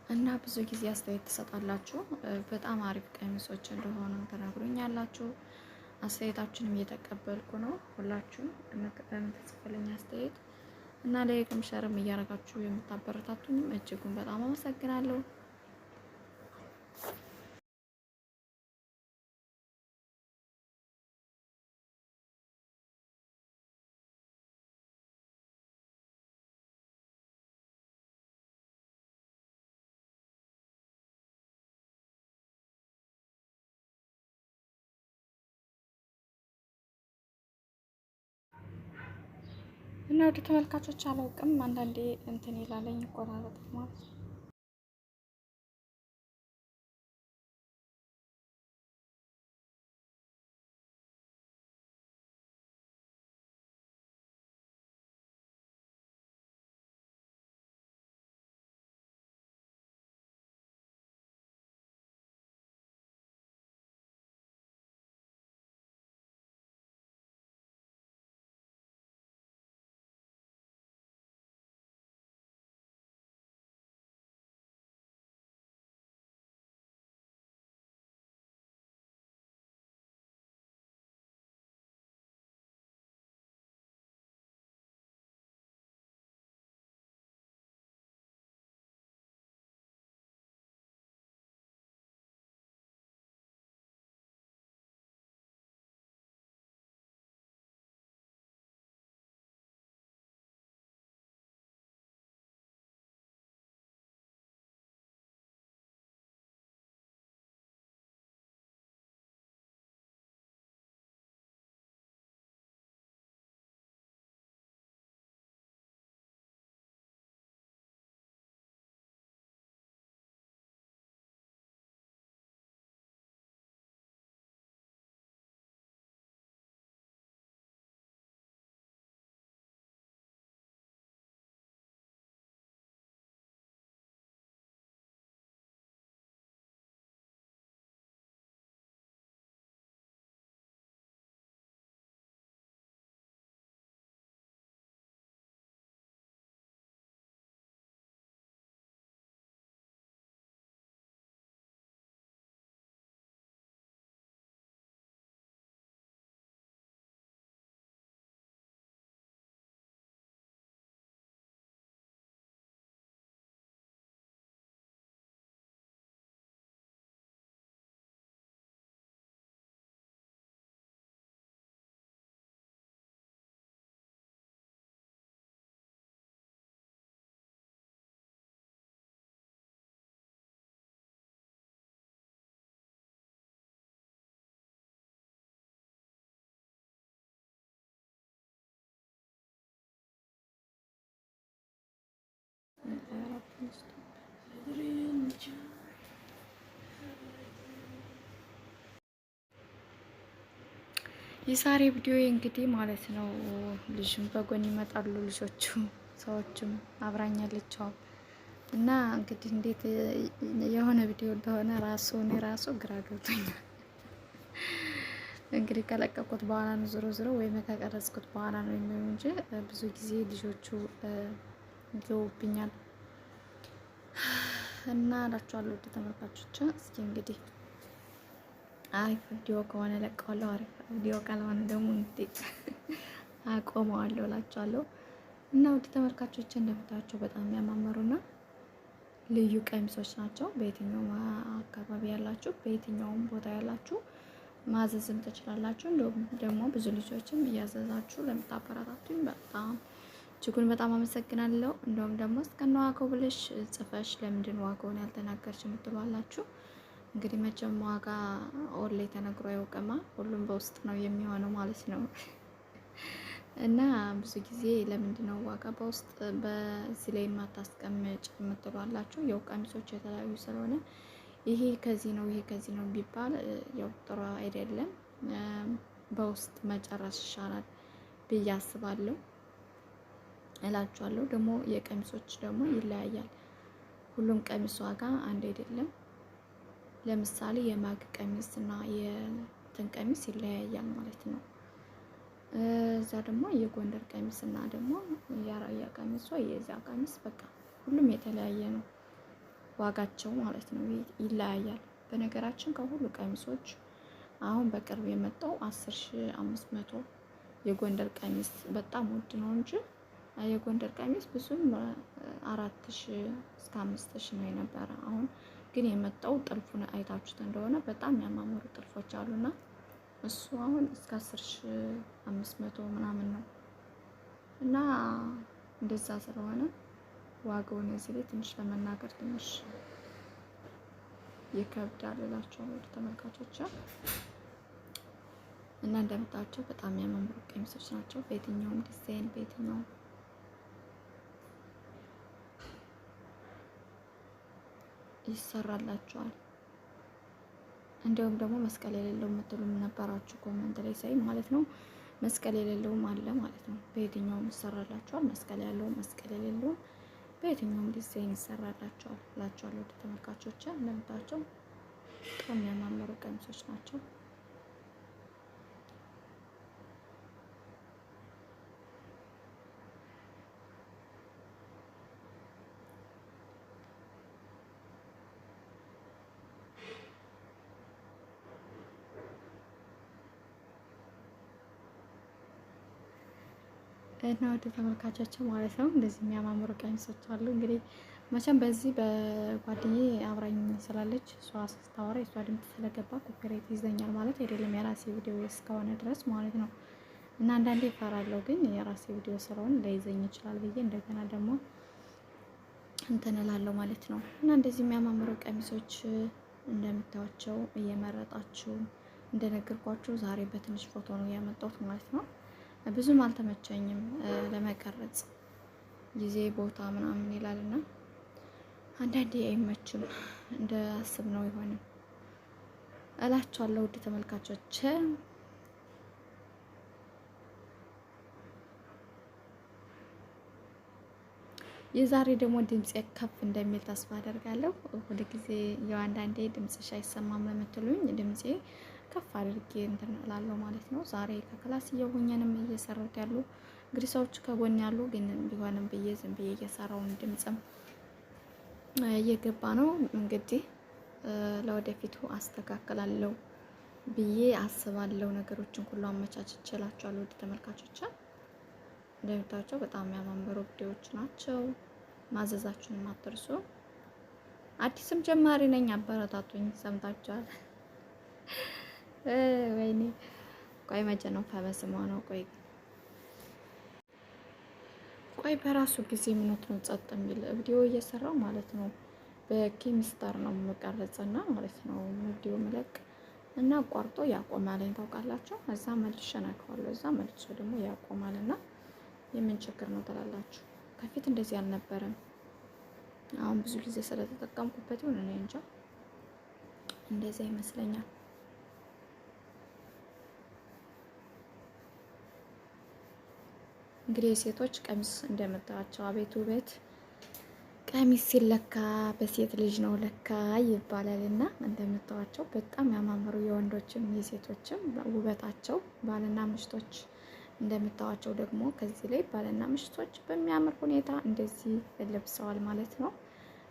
እና ብዙ ጊዜ አስተያየት ትሰጣላችሁ። በጣም አሪፍ ቀሚሶች እንደሆኑ ተናግሮኛላችሁ። አስተያየታችንም እየተቀበልኩ ነው። ሁላችሁም የምትጽፉልኝ አስተያየት እና ላይክም ሸርም እያደረጋችሁ የምታበረታቱኝ እጅጉን በጣም አመሰግናለሁ። እና ወደ ተመልካቾች አላውቅም፣ አንዳንዴ እንትን ይላለኝ ይቆራረጣል ማለት ነው። የዛሬ ቪዲዮ እንግዲህ ማለት ነው። ልጅም በጎን ይመጣሉ ልጆቹ ሰዎችም አብራኛለችው እና እንግዲህ እንዴት የሆነ ቪዲዮ እንደሆነ እኔ ራሱ ግራ ገብቶኛል። እንግዲህ ከለቀቁት በኋላ ነው ዞሮ ዞሮ ወይም ከቀረጽኩት በኋላ ነው የሚሆነው እንጂ ብዙ ጊዜ ልጆቹ ይገቡብኛል እና እላችኋለሁ ውድ ተመልካቾች። እስኪ እንግዲህ አሪፍ ቪዲዮ ከሆነ ለቀዋለሁ፣ አሪፍ ቪዲዮ ካልሆነ ደግሞ እንዴት አቆመዋለሁ እላችኋለሁ። እና ውድ ተመልካቾች እንደምታዩቸው በጣም የሚያማምሩና ልዩ ቀሚሶች ናቸው። በየትኛውም አካባቢ ያላችሁ፣ በየትኛውም ቦታ ያላችሁ ማዘዝም ትችላላችሁ። እንደውም ደግሞ ብዙ ልጆችም እያዘዛችሁ ለምታበረታቱኝ በጣም እጅጉን በጣም አመሰግናለሁ። እንደውም ደግሞ እስከነ ዋጋው ብለሽ ጽፈሽ ለምንድን ዋጋውን ያልተናገርሽ የምትሏላችሁ። እንግዲህ መቼም ዋጋ ኦንላይ ተነግሮ አይወቅማ፣ ሁሉም በውስጥ ነው የሚሆነው ማለት ነው። እና ብዙ ጊዜ ለምንድን ነው ዋጋ በውስጥ በዚህ ላይ የማታስቀምጭ የምትሏላችሁ። ያው ቀሚሶች የተለያዩ ስለሆነ ይሄ ከዚህ ነው ይሄ ከዚህ ነው ቢባል ያው ጥሩ አይደለም። በውስጥ መጨረስ ይሻላል ብዬ አስባለሁ እላችኋለሁ። ደግሞ የቀሚሶች ደግሞ ይለያያል። ሁሉም ቀሚስ ዋጋ አንድ አይደለም። ለምሳሌ የማግ ቀሚስ እና የእንትን ቀሚስ ይለያያል ማለት ነው። እዛ ደግሞ የጎንደር ቀሚስ እና ደግሞ የራያ ቀሚስ ወይ የዚያ ቀሚስ በቃ ሁሉም የተለያየ ነው ዋጋቸው ማለት ነው ይለያያል። በነገራችን ከሁሉ ቀሚሶች አሁን በቅርብ የመጣው 10,500 የጎንደር ቀሚስ በጣም ውድ ነው እንጂ የጎንደር ቀሚስ ብዙም 4,000 እስከ 5,000 ነው የነበረ። አሁን ግን የመጣው ጥልፉን አይታችሁት እንደሆነ በጣም የሚያማምሩ ጥልፎች አሉና እሱ አሁን እስከ 10,500 ምናምን ነው እና እንደዛ ስለሆነ ዋጋውን እዚህ ላይ ትንሽ ለመናገር ትንሽ ይከብዳል እላችኋለሁ ተመልካቾች። እና እንደምታቸው በጣም የሚያማምሩ ቀሚሶች ናቸው። በየትኛውም ዲዛይን በየትኛውም ይሰራላችኋል። እንዲሁም ደግሞ መስቀል የሌለው የምትሉም ነበራችሁ ኮመንት ላይ ሳይ ማለት ነው። መስቀል የሌለውም አለ ማለት ነው። በየትኛውም ይሰራላችኋል። መስቀል ያለውም መስቀል የሌለውም በየትኛውም ዲዛይን ይሰራላችኋል እላችኋለሁ ተመልካቾች። እንደምታቸው በጣም የሚያማምሩ ቀሚሶች ናቸው። እና ወደ ተመልካቾችን ማለት ነው እንደዚህ የሚያማምሩ ቀሚሶች አሉ። እንግዲህ መቼም በዚህ በጓደኛዬ አብራኝ ስላለች እሷ ስታወራ የሷ ድምፅ ስለገባ ኮፒራይት ይዘኛል ማለት አይደለም፣ የራሴ ቪዲዮ እስከሆነ ድረስ ማለት ነው። እና አንዳንዴ እፈራለሁ፣ ግን የራሴ ቪዲዮ ስለሆነ ላይዘኝ ይችላል ብዬ እንደገና ደግሞ እንትን እላለሁ ማለት ነው። እና እንደዚህ የሚያማምሩ ቀሚሶች እንደምታዩቸው እየመረጣችሁ እንደነገርኳችሁ ዛሬ በትንሽ ፎቶ ነው ያመጣሁት ማለት ነው። ብዙም አልተመቸኝም ለመቀረጽ ጊዜ ቦታ ምናምን ይላልና አንዳንዴ አይመችም እንደ አስብ ነው ይሆንም እላችኋለሁ ውድ ተመልካቾች። የዛሬ ደግሞ ድምጽ ከፍ እንደሚል ተስፋ አደርጋለሁ። ሁሉ ጊዜ ያው አንዳንዴ ድምጽሽ አይሰማም ለምትሉኝ ድምጼ ከፍ አድርጌ እንትን እላለሁ ማለት ነው። ዛሬ ከክላስ እየሆኘንም እየሰራሁት ያሉ እንግዲህ ሰዎች ከጎን ያሉ ግን ቢሆንም ብዬ ዝም ብዬ እየሰራውን ድምጽም እየገባ ነው። እንግዲህ ለወደፊቱ አስተካክላለሁ ብዬ አስባለሁ። ነገሮችን ሁሉ አመቻችቼላችኋለሁ ውድ ተመልካቾች። እንደምታዩቸው በጣም የሚያማምሩ ቪዲዮዎች ናቸው። ማዘዛችሁንም አትርሱ። አዲስም ጀማሪ ነኝ፣ አበረታቱኝ። ሰምታችኋል። ወይኔ ቆይ መቼ ነው ፈበስማ ነው? ቆይ በራሱ ጊዜ ምኖት ነው ጸጥ የሚል ቪዲዮ እየሰራው ማለት ነው። በኬሚስታር ነው የምቀርጽና ማለት ነው ቪዲዮ ምለቅ እና አቋርጦ ያቆማልኝ ታውቃላችሁ። እዛ መልሼ ነካዋለሁ፣ እዛ መልሶ ደግሞ ያቆማልና የምን ችግር ነው ትላላችሁ? ከፊት እንደዚህ አልነበረም። አሁን ብዙ ጊዜ ስለተጠቀምኩበት ይሁን እኔ እንጃ እንደዚህ ይመስለኛል። እንግዲህ ሴቶች ቀሚስ እንደምታዋቸው አቤት ውበት! ቀሚስ ሲለካ በሴት ልጅ ነው ለካ ይባላል። እና እንደምታዋቸው በጣም ያማምሩ የወንዶችም የሴቶችም ውበታቸው ባልና ምሽቶች እንደምታዋቸው ደግሞ ከዚህ ላይ ባልና ምሽቶች በሚያምር ሁኔታ እንደዚህ ለብሰዋል ማለት ነው።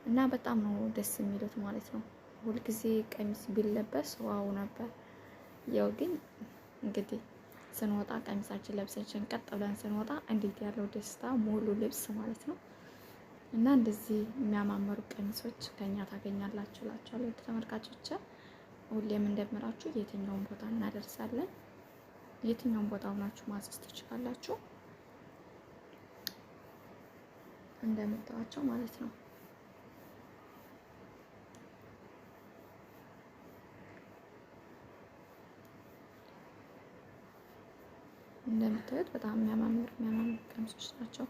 እና በጣም ነው ደስ የሚሉት ማለት ነው። ሁልጊዜ ቀሚስ ቢለበስ ዋው ነበር። ያው ግን እንግዲህ ስንወጣ ቀሚሳችን ለብሰን ሸንቀጥ ብለን ስንወጣ እንዴት ያለው ደስታ ሙሉ ልብስ ማለት ነው። እና እንደዚህ የሚያማምሩ ቀሚሶች ከኛ ታገኛላችሁ እላችኋለሁ ተመልካቾች። ሁሌም እንደምላችሁ የትኛውን ቦታ እናደርሳለን። የትኛውን ቦታ ሆናችሁ ማዘዝ ትችላላችሁ እንደምታዋቸው ማለት ነው። እንደምታዩት በጣም የሚያማምሩ ቀሚሶች ናቸው።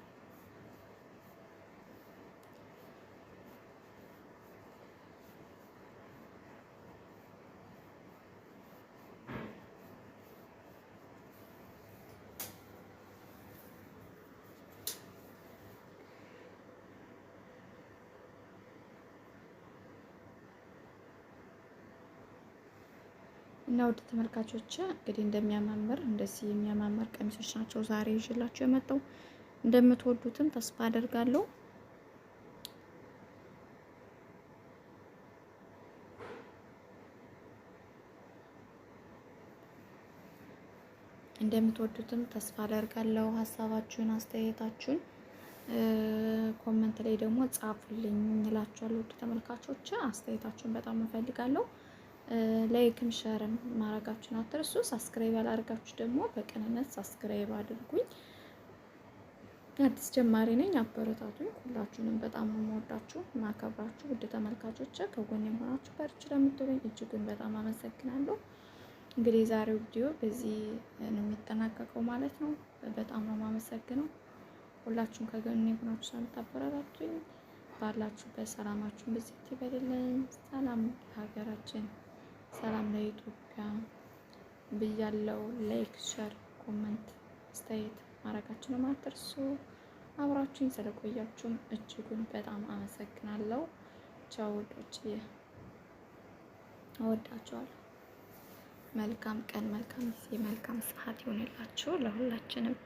እና ውድ ተመልካቾች እንግዲህ እንደሚያማምር እንደዚህ የሚያማምር ቀሚሶች ናቸው ዛሬ ይዤላችሁ የመጣው። እንደምትወዱትም ተስፋ አደርጋለሁ። እንደምትወዱትም ተስፋ አደርጋለሁ። ሀሳባችሁን አስተያየታችሁን ኮመንት ላይ ደግሞ ጻፉልኝ እላችኋለሁ። ውድ ተመልካቾች አስተያየታችሁን በጣም እፈልጋለሁ። ላይክም ሸርም ማድረጋችሁን አትርሱ። ሳብስክራይብ ያላደርጋችሁ ደግሞ በቅንነት ሳብስክራይብ አድርጉኝ። አዲስ ጀማሪ ነኝ፣ አበረታቱኝ። ሁላችሁንም በጣም ነው የምወዳችሁ ማከብራችሁ ውድ ተመልካቾች። ከጎኔ ሆናችሁ በርቺ ለምትሉኝ እጅጉን በጣም አመሰግናለሁ። እንግዲህ የዛሬው ቪዲዮ በዚህ ነው የሚጠናቀቀው ማለት ነው። በጣም ነው የማመሰግነው። ሁላችሁም ከጎኔ ሆናችሁ ስለምታበረታቱኝ ባላችሁበት ሰላማችሁን ብዝት ይበልልኝ። ሰላም ለሀገራችን፣ ሰላም ለኢትዮጵያ ብያለው። ላይክ ሸር ኮመንት አስተያየት ማድረጋችሁን አትርሱ። አብራችሁኝ ስለቆያችሁም እጅጉን በጣም አመሰግናለሁ። ቻው ውዶችዬ፣ እወዳችኋለሁ። መልካም ቀን፣ መልካም ጊዜ፣ መልካም ሰዓት ይሆንላችሁ ለሁላችንም።